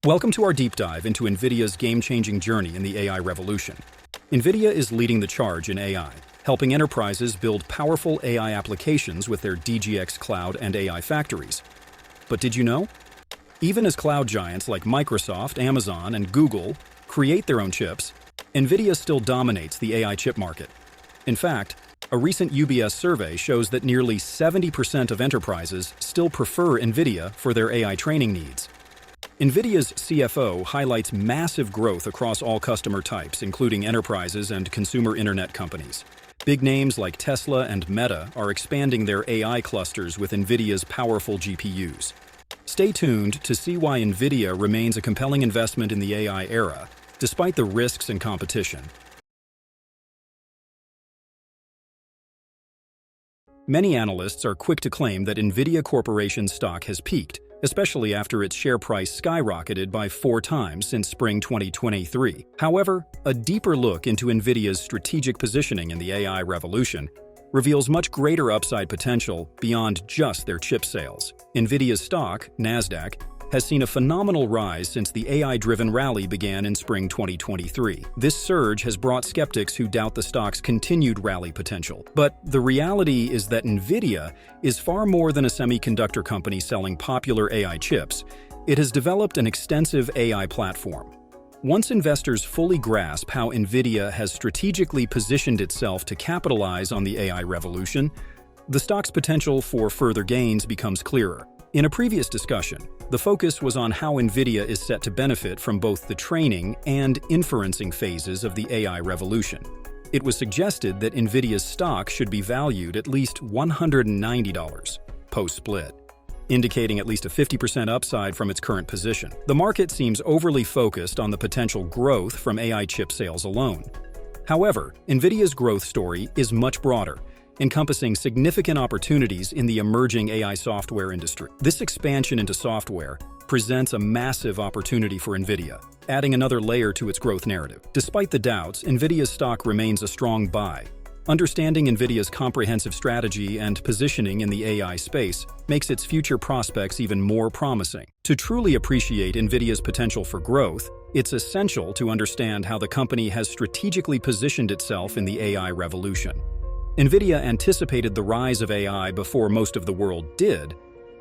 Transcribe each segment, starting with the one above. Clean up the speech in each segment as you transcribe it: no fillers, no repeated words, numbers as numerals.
Welcome to our deep dive into Nvidia's game-changing journey in the AI revolution. Nvidia is leading the charge in AI, helping enterprises build powerful AI applications with their DGX cloud and AI factories. But did you know? Even as cloud giants like Microsoft, Amazon, and Google create their own chips, Nvidia still dominates the AI chip market. In fact, a recent UBS survey shows that nearly 70% of enterprises still prefer Nvidia for their AI training needs. Nvidia's CFO highlights massive growth across all customer types, including enterprises and consumer internet companies. Big names like Tesla and Meta are expanding their AI clusters with Nvidia's powerful GPUs. Stay tuned to see why Nvidia remains a compelling investment in the AI era, despite the risks and competition. Many analysts are quick to claim that Nvidia Corporation's stock has peaked, especially after its share price skyrocketed by 4 times since spring 2023. However, a deeper look into Nvidia's strategic positioning in the AI revolution reveals much greater upside potential beyond just their chip sales. Nvidia's stock, Nasdaq, has seen a phenomenal rise since the AI-driven rally began in spring 2023. This surge has brought skeptics who doubt the stock's continued rally potential. But the reality is that Nvidia is far more than a semiconductor company selling popular AI chips. It has developed an extensive AI platform. Once investors fully grasp how Nvidia has strategically positioned itself to capitalize on the AI revolution, the stock's potential for further gains becomes clearer. In a previous discussion, the focus was on how Nvidia is set to benefit from both the training and inferencing phases of the AI revolution. It was suggested that Nvidia's stock should be valued at least $190 post-split, indicating at least a 50% upside from its current position. The market seems overly focused on the potential growth from AI chip sales alone. However, Nvidia's growth story is much broader, encompassing significant opportunities in the emerging AI software industry. This expansion into software presents a massive opportunity for Nvidia, adding another layer to its growth narrative. Despite the doubts, Nvidia's stock remains a strong buy. Understanding Nvidia's comprehensive strategy and positioning in the AI space makes its future prospects even more promising. To truly appreciate Nvidia's potential for growth, it's essential to understand how the company has strategically positioned itself in the AI revolution. Nvidia anticipated the rise of AI before most of the world did,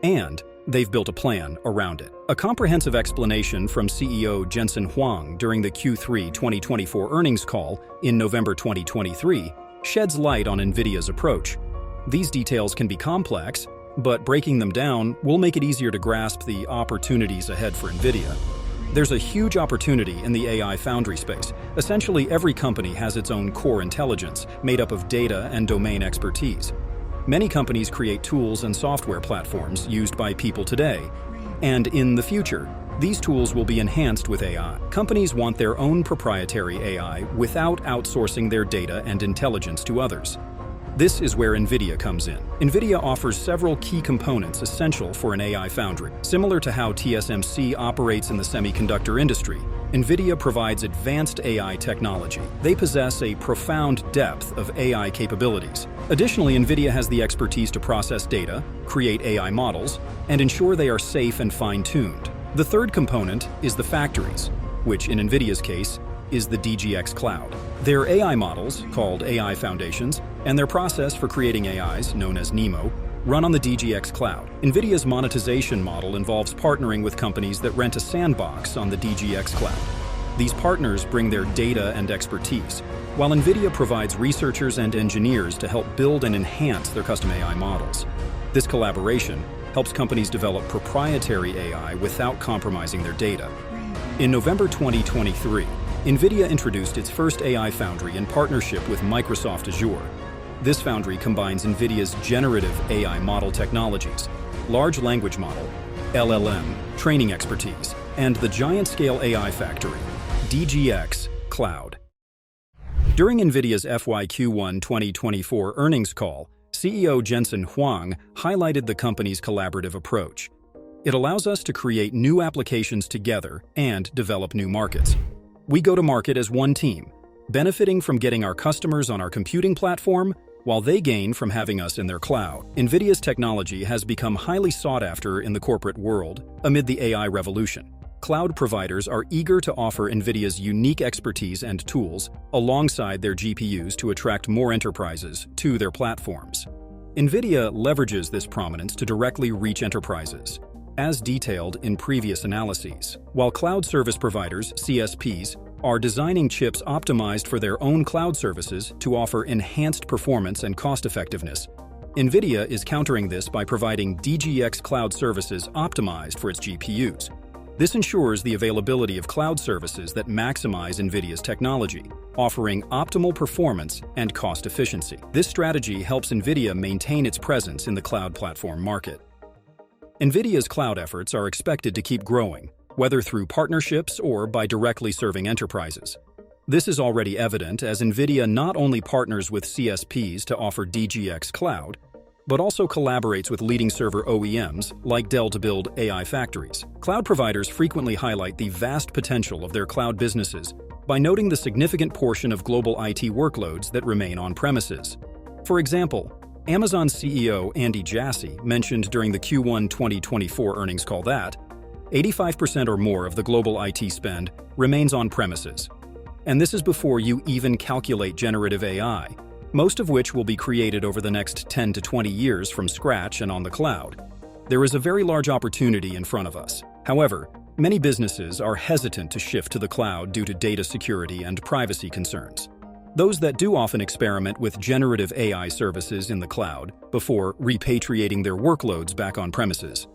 and they've built a plan around it. A comprehensive explanation from CEO Jensen Huang during the Q3 2024 earnings call in November 2023 sheds light on Nvidia's approach. These details can be complex, but breaking them down will make it easier to grasp the opportunities ahead for Nvidia. There's a huge opportunity in the AI foundry space. Essentially, every company has its own core intelligence, made up of data and domain expertise. Many companies create tools and software platforms used by people today, and in the future, these tools will be enhanced with AI. Companies want their own proprietary AI without outsourcing their data and intelligence to others. This is where Nvidia comes in. Nvidia offers several key components essential for an AI foundry. Similar to how TSMC operates in the semiconductor industry, Nvidia provides advanced AI technology. They possess a profound depth of AI capabilities. Additionally, Nvidia has the expertise to process data, create AI models, and ensure they are safe and fine-tuned. The third component is the factories, which in Nvidia's case is the DGX cloud. Their AI models, called AI foundations, and their process for creating AIs, known as NeMo, run on the DGX cloud. Nvidia's monetization model involves partnering with companies that rent a sandbox on the DGX cloud. These partners bring their data and expertise, while Nvidia provides researchers and engineers to help build and enhance their custom AI models. This collaboration helps companies develop proprietary AI without compromising their data. In November 2023, Nvidia introduced its first AI foundry in partnership with Microsoft Azure. This foundry combines Nvidia's generative AI model technologies, large language model, LLM, training expertise, and the giant-scale AI factory, DGX Cloud. During Nvidia's FY Q1 2024 earnings call, CEO Jensen Huang highlighted the company's collaborative approach. It allows us to create new applications together and develop new markets. We go to market as one team, benefiting from getting our customers on our computing platform while they gain from having us in their cloud. Nvidia's technology has become highly sought after in the corporate world amid the AI revolution. cloud providers are eager to offer Nvidia's unique expertise and tools alongside their GPUs to attract more enterprises to their platforms. Nvidia leverages this prominence to directly reach enterprises, as detailed in previous analyses. While cloud service providers, CSPs, are designing chips optimized for their own cloud services to offer enhanced performance and cost-effectiveness, Nvidia is countering this by providing DGX cloud services optimized for its GPUs. This ensures the availability of cloud services that maximize Nvidia's technology, offering optimal performance and cost efficiency. This strategy helps Nvidia maintain its presence in the cloud platform market. Nvidia's cloud efforts are expected to keep growing, whether through partnerships or by directly serving enterprises. This is already evident as Nvidia not only partners with CSPs to offer DGX Cloud, but also collaborates with leading server OEMs like Dell to build AI factories. Cloud providers frequently highlight the vast potential of their cloud businesses by noting the significant portion of global IT workloads that remain on-premises. For example, Amazon CEO Andy Jassy mentioned during the Q1 2024 earnings call that 85% or more of the global IT spend remains on-premises. And this is before you even calculate generative AI, most of which will be created over the next 10 to 20 years from scratch and on the cloud. There is a very large opportunity in front of us. However, many businesses are hesitant to shift to the cloud due to data security and privacy concerns. Those that do often experiment with generative AI services in the cloud before repatriating their workloads back on premises.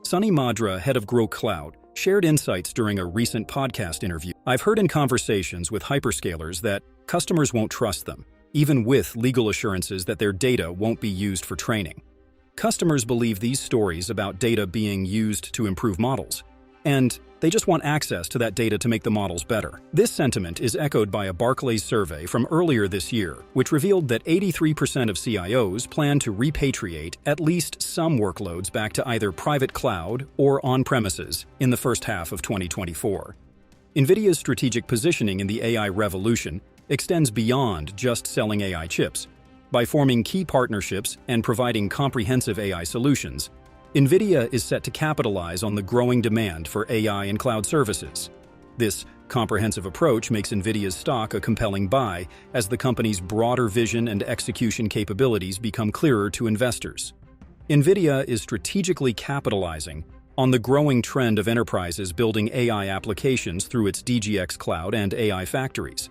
Sunny Madra, head of Grow Cloud, shared insights during a recent podcast interview. I've heard in conversations with hyperscalers that customers won't trust them, even with legal assurances that their data won't be used for training. Customers believe these stories about data being used to improve models, and they just want access to that data to make the models better. This sentiment is echoed by a Barclays survey from earlier this year, which revealed that 83% of CIOs plan to repatriate at least some workloads back to either private cloud or on-premises in the first half of 2024. Nvidia's strategic positioning in the AI revolution extends beyond just selling AI chips. By forming key partnerships and providing comprehensive AI solutions, Nvidia is set to capitalize on the growing demand for AI and cloud services. This comprehensive approach makes Nvidia's stock a compelling buy as the company's broader vision and execution capabilities become clearer to investors. Nvidia is strategically capitalizing on the growing trend of enterprises building AI applications through its DGX Cloud and AI factories.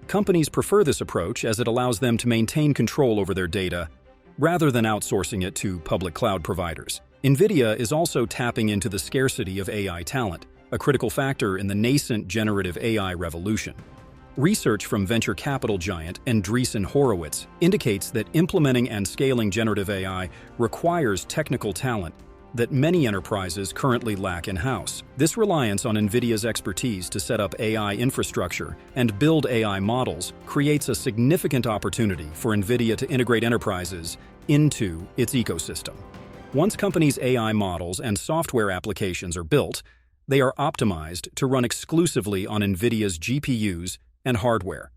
Companies prefer this approach as it allows them to maintain control over their data rather than outsourcing it to public cloud providers. Nvidia is also tapping into the scarcity of AI talent, a critical factor in the nascent generative AI revolution. Research from venture capital giant Andreessen Horowitz indicates that implementing and scaling generative AI requires technical talent that many enterprises currently lack in-house. This reliance on Nvidia's expertise to set up AI infrastructure and build AI models creates a significant opportunity for Nvidia to integrate enterprises into its ecosystem. Once companies' AI models and software applications are built, they are optimized to run exclusively on Nvidia's GPUs and hardware.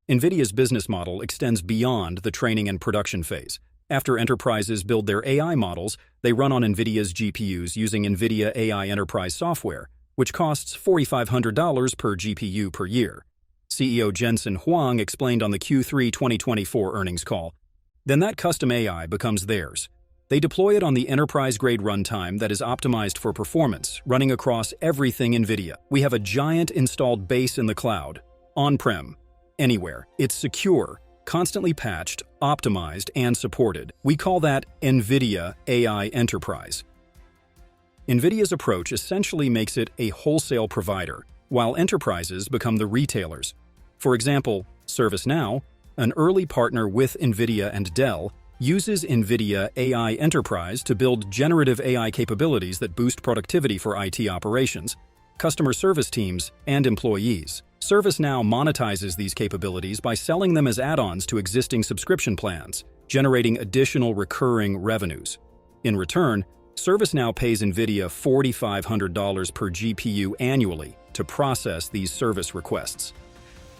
Nvidia's business model extends beyond the training and production phase. After enterprises build their AI models, they run on Nvidia's GPUs using Nvidia AI Enterprise software, which costs $4,500 per GPU per year. CEO Jensen Huang explained on the Q3 2024 earnings call. Then that custom AI becomes theirs. They deploy it on the enterprise-grade runtime that is optimized for performance, running across everything Nvidia. We have a giant installed base in the cloud, on-prem, anywhere. It's secure, constantly patched, optimized, and supported. We call that NVIDIA AI Enterprise. NVIDIA's approach essentially makes it a wholesale provider, while enterprises become the retailers. For example, ServiceNow, an early partner with NVIDIA and Dell, uses NVIDIA AI Enterprise to build generative AI capabilities that boost productivity for IT operations, customer service teams, and employees. ServiceNow monetizes these capabilities by selling them as add-ons to existing subscription plans, generating additional recurring revenues. In return, ServiceNow pays NVIDIA $4,500 per GPU annually to process these service requests.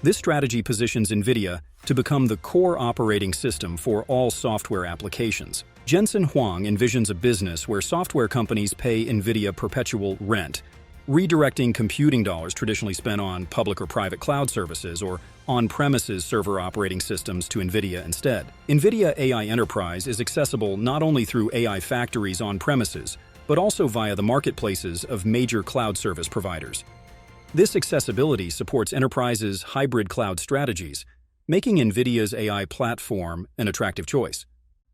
This strategy positions NVIDIA to become the core operating system for all software applications. Jensen Huang envisions a business where software companies pay NVIDIA perpetual rent, redirecting computing dollars traditionally spent on public or private cloud services or on-premises server operating systems to Nvidia instead. Nvidia AI Enterprise is accessible not only through AI factories on-premises, but also via the marketplaces of major cloud service providers. This accessibility supports enterprises' hybrid cloud strategies, making Nvidia's AI platform an attractive choice.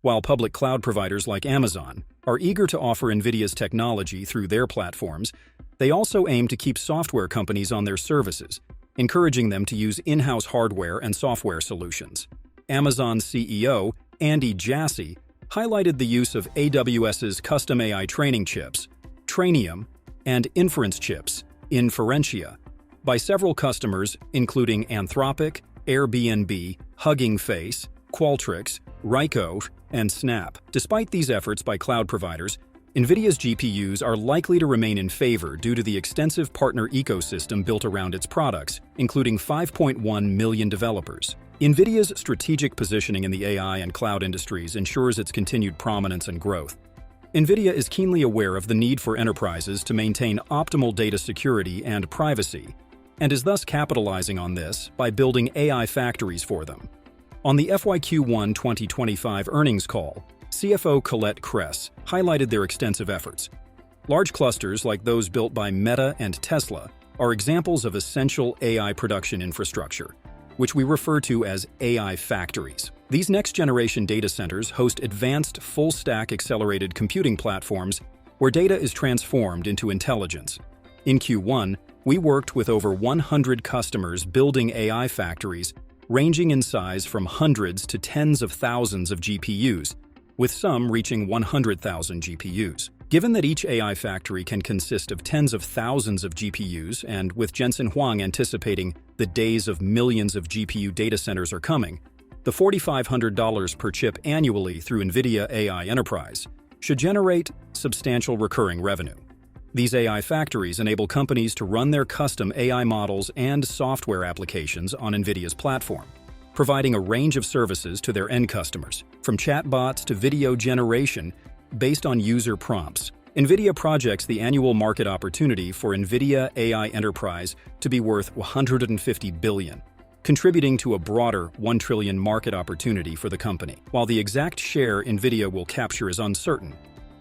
While public cloud providers like Amazon are eager to offer Nvidia's technology through their platforms, they also aim to keep software companies on their services, encouraging them to use in-house hardware and software solutions. Amazon CEO Andy Jassy highlighted the use of AWS's custom AI training chips, Trainium, and inference chips, Inferentia, by several customers including Anthropic, Airbnb, Hugging Face, Qualtrics, Ryko, and Snap. Despite these efforts by cloud providers, Nvidia's GPUs are likely to remain in favor due to the extensive partner ecosystem built around its products, including 5.1 million developers. Nvidia's strategic positioning in the AI and cloud industries ensures its continued prominence and growth. Nvidia is keenly aware of the need for enterprises to maintain optimal data security and privacy, and is thus capitalizing on this by building AI factories for them. On the FYQ1 2025 earnings call, CFO Colette Kress highlighted their extensive efforts. Large clusters like those built by Meta and Tesla are examples of essential AI production infrastructure, which we refer to as AI factories. These next-generation data centers host advanced full-stack accelerated computing platforms where data is transformed into intelligence. In Q1, we worked with over 100 customers building AI factories ranging in size from hundreds to tens of thousands of GPUs, with some reaching 100,000 GPUs. Given that each AI factory can consist of tens of thousands of GPUs, and with Jensen Huang anticipating the days of millions of GPU data centers are coming, the $4,500 per chip annually through Nvidia AI Enterprise should generate substantial recurring revenue. These AI factories enable companies to run their custom AI models and software applications on Nvidia's platform, providing a range of services to their end customers, from chatbots to video generation based on user prompts. Nvidia projects the annual market opportunity for Nvidia AI Enterprise to be worth $150 billion, contributing to a broader $1 trillion market opportunity for the company. While the exact share Nvidia will capture is uncertain,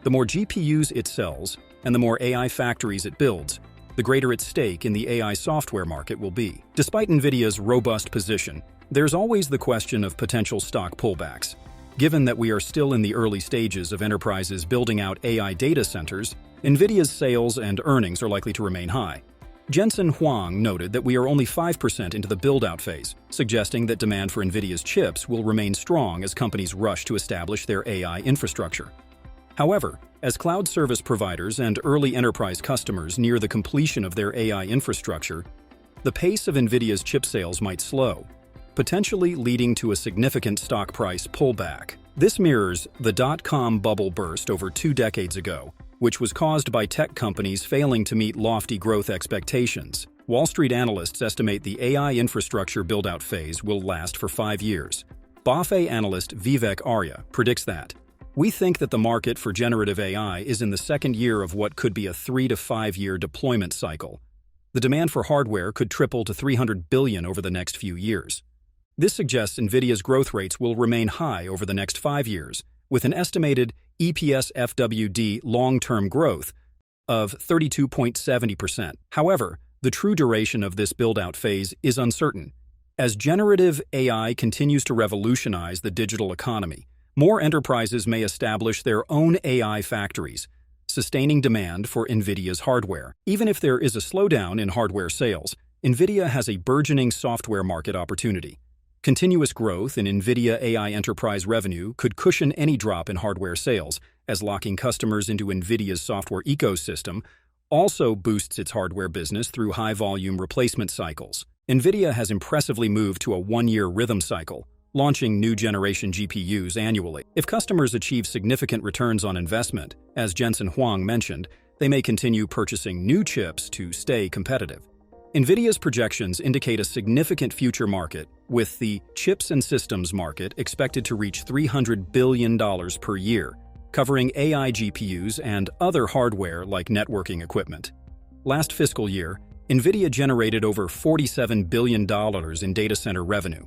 the more GPUs it sells and the more AI factories it builds, the greater its stake in the AI software market will be. Despite Nvidia's robust position, there's always the question of potential stock pullbacks. Given that we are still in the early stages of enterprises building out AI data centers, Nvidia's sales and earnings are likely to remain high. Jensen Huang noted that we are only 5% into the build-out phase, suggesting that demand for Nvidia's chips will remain strong as companies rush to establish their AI infrastructure. However, as cloud service providers and early enterprise customers near the completion of their AI infrastructure, the pace of Nvidia's chip sales might slow, potentially leading to a significant stock price pullback. This mirrors the dot-com bubble burst over 2 decades ago, which was caused by tech companies failing to meet lofty growth expectations. Wall Street analysts estimate the AI infrastructure build-out phase will last for 5 years. BofA analyst Vivek Arya predicts that. We think that the market for generative AI is in the second year of what could be a 3 to 5 year deployment cycle. The demand for hardware could triple to $300 billion over the next few years. This suggests Nvidia's growth rates will remain high over the next 5 years, with an estimated EPS FWD long-term growth of 32.70%. However, the true duration of this build-out phase is uncertain. As generative AI continues to revolutionize the digital economy, more enterprises may establish their own AI factories, sustaining demand for Nvidia's hardware. Even if there is a slowdown in hardware sales, Nvidia has a burgeoning software market opportunity. Continuous growth in Nvidia AI Enterprise revenue could cushion any drop in hardware sales, as locking customers into Nvidia's software ecosystem also boosts its hardware business through high-volume replacement cycles. Nvidia has impressively moved to a 1-year rhythm cycle, launching new generation GPUs annually. If customers achieve significant returns on investment, as Jensen Huang mentioned, they may continue purchasing new chips to stay competitive. Nvidia's projections indicate a significant future market, with the chips and systems market expected to reach $300 billion per year, covering AI GPUs and other hardware like networking equipment. Last fiscal year, Nvidia generated over $47 billion in data center revenue,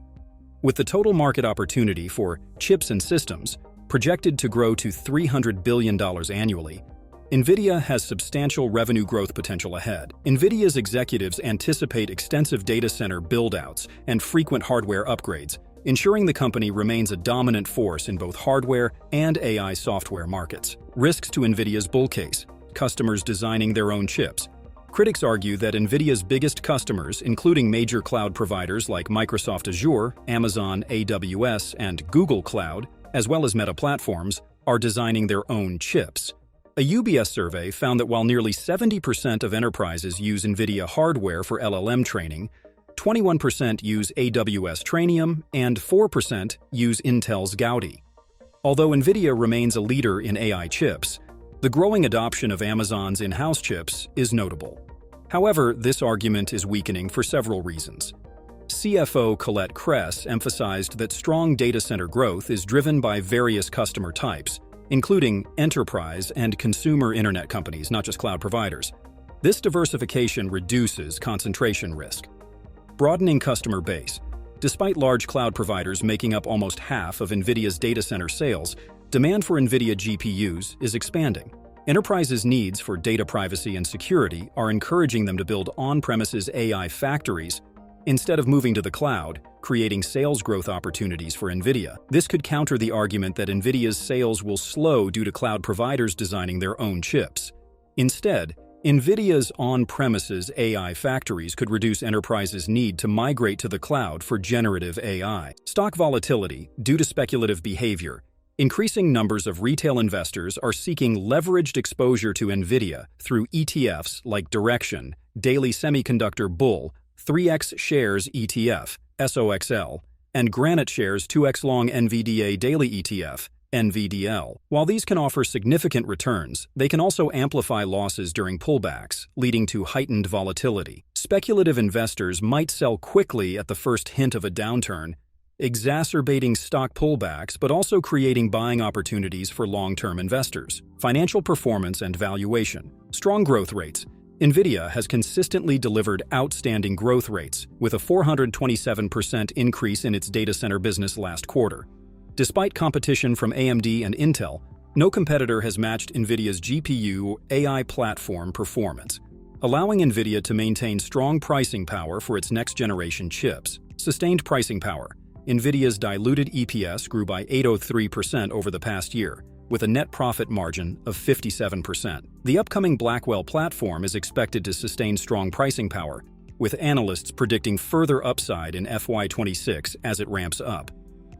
with the total market opportunity for chips and systems projected to grow to $300 billion annually. Nvidia has substantial revenue growth potential ahead. Nvidia's executives anticipate extensive data center build-outs and frequent hardware upgrades, ensuring the company remains a dominant force in both hardware and AI software markets. Risks to Nvidia's bull case: customers designing their own chips. Critics argue that Nvidia's biggest customers, including major cloud providers like Microsoft Azure, Amazon AWS, and Google Cloud, as well as Meta Platforms, are designing their own chips. A UBS survey found that while nearly 70% of enterprises use Nvidia hardware for LLM training, 21% use AWS Trainium and 4% use Intel's Gaudi. Although Nvidia remains a leader in AI chips, the growing adoption of Amazon's in-house chips is notable. However, this argument is weakening for several reasons. CFO Colette Kress emphasized that strong data center growth is driven by various customer types, including enterprise and consumer internet companies, not just cloud providers. This diversification reduces concentration risk. Broadening customer base. Despite large cloud providers making up almost half of Nvidia's data center sales, demand for Nvidia GPUs is expanding. Enterprises' needs for data privacy and security are encouraging them to build on-premises AI factories instead of moving to the cloud, creating sales growth opportunities for Nvidia. This could counter the argument that Nvidia's sales will slow due to cloud providers designing their own chips. Instead, Nvidia's on-premises AI factories could reduce enterprises' need to migrate to the cloud for generative AI. Stock volatility due to speculative behavior. Increasing numbers of retail investors are seeking leveraged exposure to Nvidia through ETFs like Direction, Daily Semiconductor Bull, 3x Shares ETF, SOXL, and Granite Shares 2x Long NVDA Daily ETF, NVDL. While these can offer significant returns, they can also amplify losses during pullbacks, leading to heightened volatility. Speculative investors might sell quickly at the first hint of a downturn, exacerbating stock pullbacks but also creating buying opportunities for long-term investors. Financial performance and valuation. Strong growth rates. Nvidia has consistently delivered outstanding growth rates, with a 427% increase in its data center business last quarter. Despite competition from AMD and Intel, no competitor has matched Nvidia's GPU AI platform performance, allowing Nvidia to maintain strong pricing power for its next-generation chips. Sustained pricing power. Nvidia's diluted EPS grew by 803% over the past year, with a net profit margin of 57%. The upcoming Blackwell platform is expected to sustain strong pricing power, with analysts predicting further upside in FY26 as it ramps up.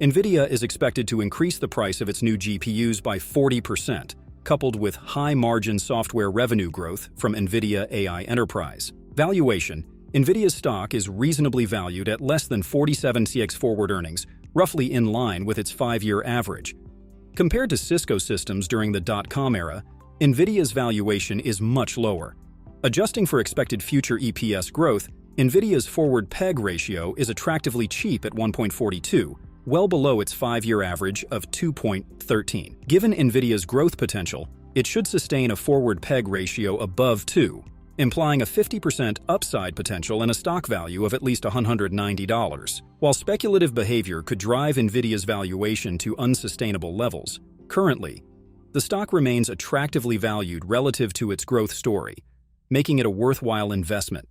Nvidia is expected to increase the price of its new GPUs by 40%, coupled with high-margin software revenue growth from Nvidia AI Enterprise. Valuation. Nvidia's stock is reasonably valued at less than 47x forward earnings, roughly in line with its 5-year average. Compared to Cisco systems during the dot-com era, Nvidia's valuation is much lower. Adjusting for expected future EPS growth, Nvidia's forward PEG ratio is attractively cheap at 1.42, well below its 5-year average of 2.13. Given Nvidia's growth potential, it should sustain a forward PEG ratio above 2, implying a 50% upside potential and a stock value of at least $190. While speculative behavior could drive Nvidia's valuation to unsustainable levels, currently, the stock remains attractively valued relative to its growth story, making it a worthwhile investment.